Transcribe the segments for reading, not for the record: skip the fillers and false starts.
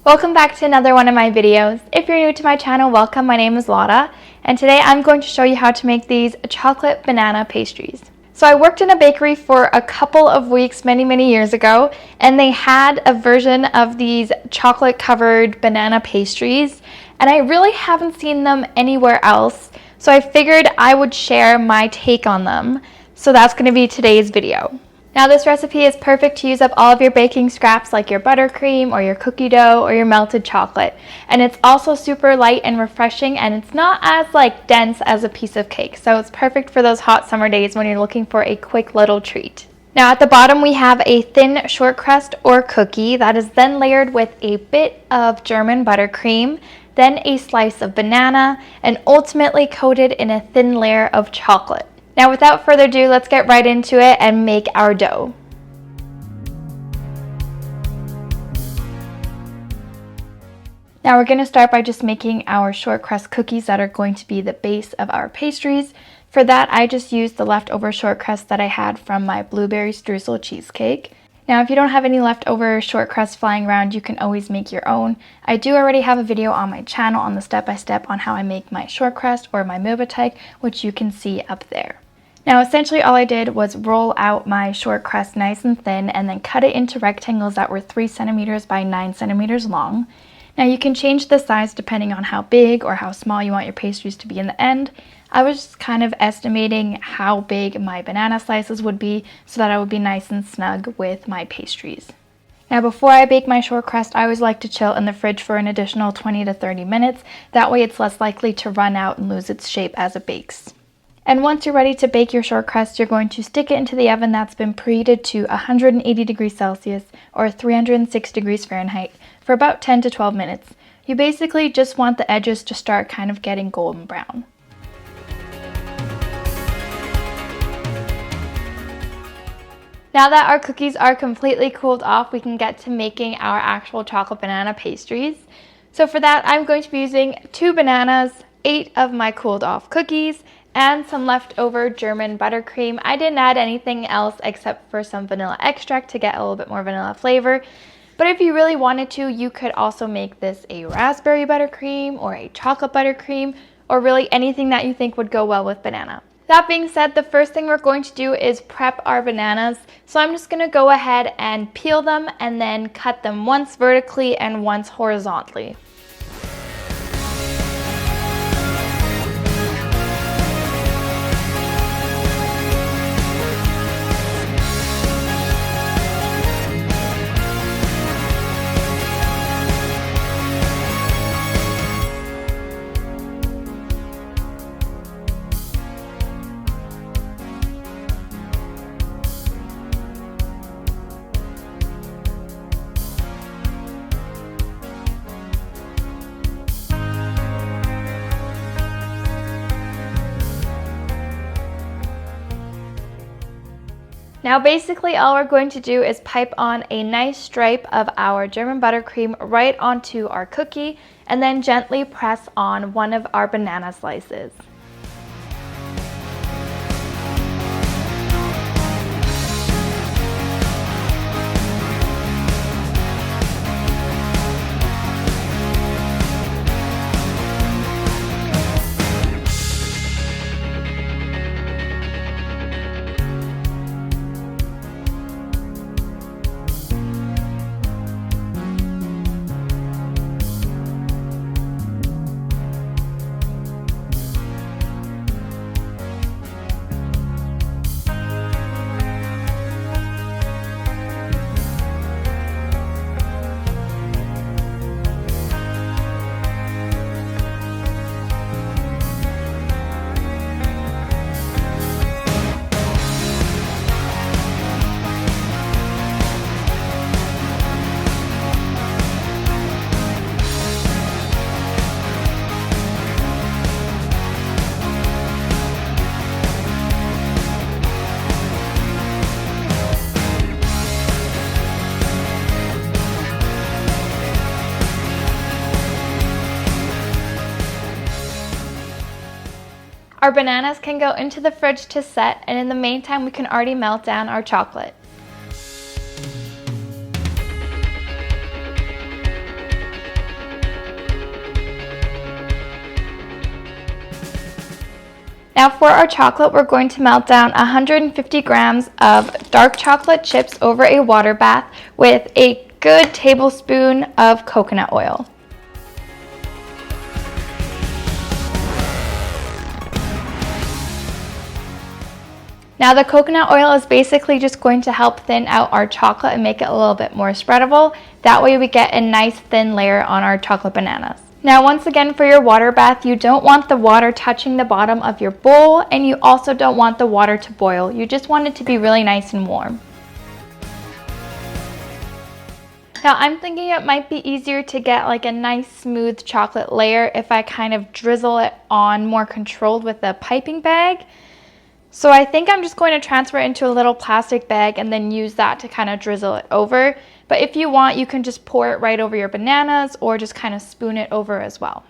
Welcome back to another one of my videos. If you're new to my channel, welcome. My name is Lotta, and today I'm going to show you how to make these chocolate banana pastries. So I worked in a bakery for a couple of weeks many years ago, and they had a version of these chocolate covered banana pastries, and I really haven't seen them anywhere else, so I figured I would share my take on them. So that's going to be today's video. Now this recipe is perfect to use up all of your baking scraps like your buttercream or your cookie dough or your melted chocolate. And it's also super light and refreshing, and it's not as dense as a piece of cake. So it's perfect for those hot summer days when you're looking for a quick little treat. Now at the bottom we have a thin short crust or cookie that is then layered with a bit of German buttercream, then a slice of banana, and ultimately coated in a thin layer of chocolate. Now without further ado, let's get right into it and make our dough. Now we're going to start by just making our short crust cookies that are going to be the base of our pastries. For that, I just used the leftover short crust that I had from my blueberry streusel cheesecake. Now if you don't have any leftover short crust flying around, you can always make your own. I do already have a video on my channel on the step-by-step on how I make my short crust or my Mürbeteig, which you can see up there. Now essentially all I did was roll out my short crust nice and thin and then cut it into rectangles that were 3 centimeters by 9 centimeters long. Now you can change the size depending on how big or how small you want your pastries to be in the end. I was just kind of estimating how big my banana slices would be so that I would be nice and snug with my pastries. Now before I bake my short crust, I always like to chill in the fridge for an additional 20 to 30 minutes. That way it's less likely to run out and lose its shape as it bakes. And once you're ready to bake your short crust, you're going to stick it into the oven that's been preheated to 180 degrees Celsius or 306 degrees Fahrenheit for about 10 to 12 minutes. You basically just want the edges to start kind of getting golden brown. Now that our cookies are completely cooled off, we can get to making our actual chocolate banana pastries. So for that, I'm going to be using 2 bananas, 8 of my cooled off cookies, and some leftover German buttercream. I didn't add anything else except for some vanilla extract to get a little bit more vanilla flavor. But if you really wanted to, you could also make this a raspberry buttercream or a chocolate buttercream, or really anything that you think would go well with banana. That being said, the first thing we're going to do is prep our bananas. So I'm just going to go ahead and peel them and then cut them once vertically and once horizontally. Now basically all we're going to do is pipe on a nice stripe of our German buttercream right onto our cookie and then gently press on one of our banana slices. Our bananas can go into the fridge to set, and in the meantime we can already melt down our chocolate. Now for our chocolate, we're going to melt down 150 grams of dark chocolate chips over a water bath with a good tablespoon of coconut oil. Now the coconut oil is basically just going to help thin out our chocolate and make it a little bit more spreadable. That way we get a nice thin layer on our chocolate bananas. Now once again, for your water bath, you don't want the water touching the bottom of your bowl, and you also don't want the water to boil. You just want it to be really nice and warm. Now I'm thinking it might be easier to get like a nice smooth chocolate layer if I kind of drizzle it on more controlled with a piping bag. So I think I'm just going to transfer it into a little plastic bag and then use that to kind of drizzle it over. But if you want, you can just pour it right over your bananas or just kind of spoon it over as well.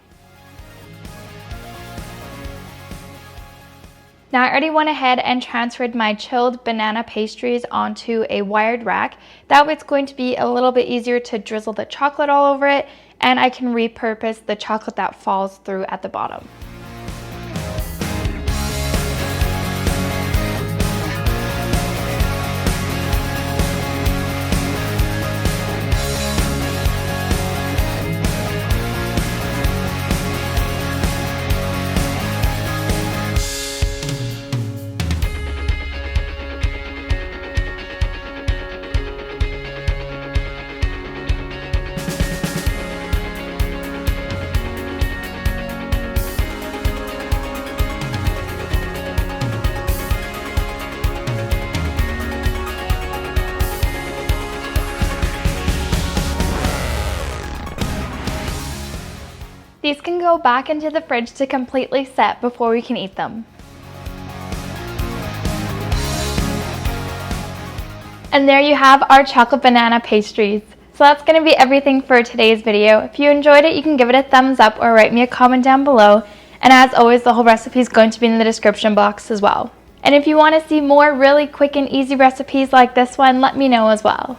Now I already went ahead and transferred my chilled banana pastries onto a wired rack. That way it's going to be a little bit easier to drizzle the chocolate all over it, and I can repurpose the chocolate that falls through at the bottom. These can go back into the fridge to completely set before we can eat them. And there you have our chocolate banana pastries. So that's going to be everything for today's video. If you enjoyed it, you can give it a thumbs up or write me a comment down below. And as always, the whole recipe is going to be in the description box as well. And if you want to see more really quick and easy recipes like this one, let me know as well.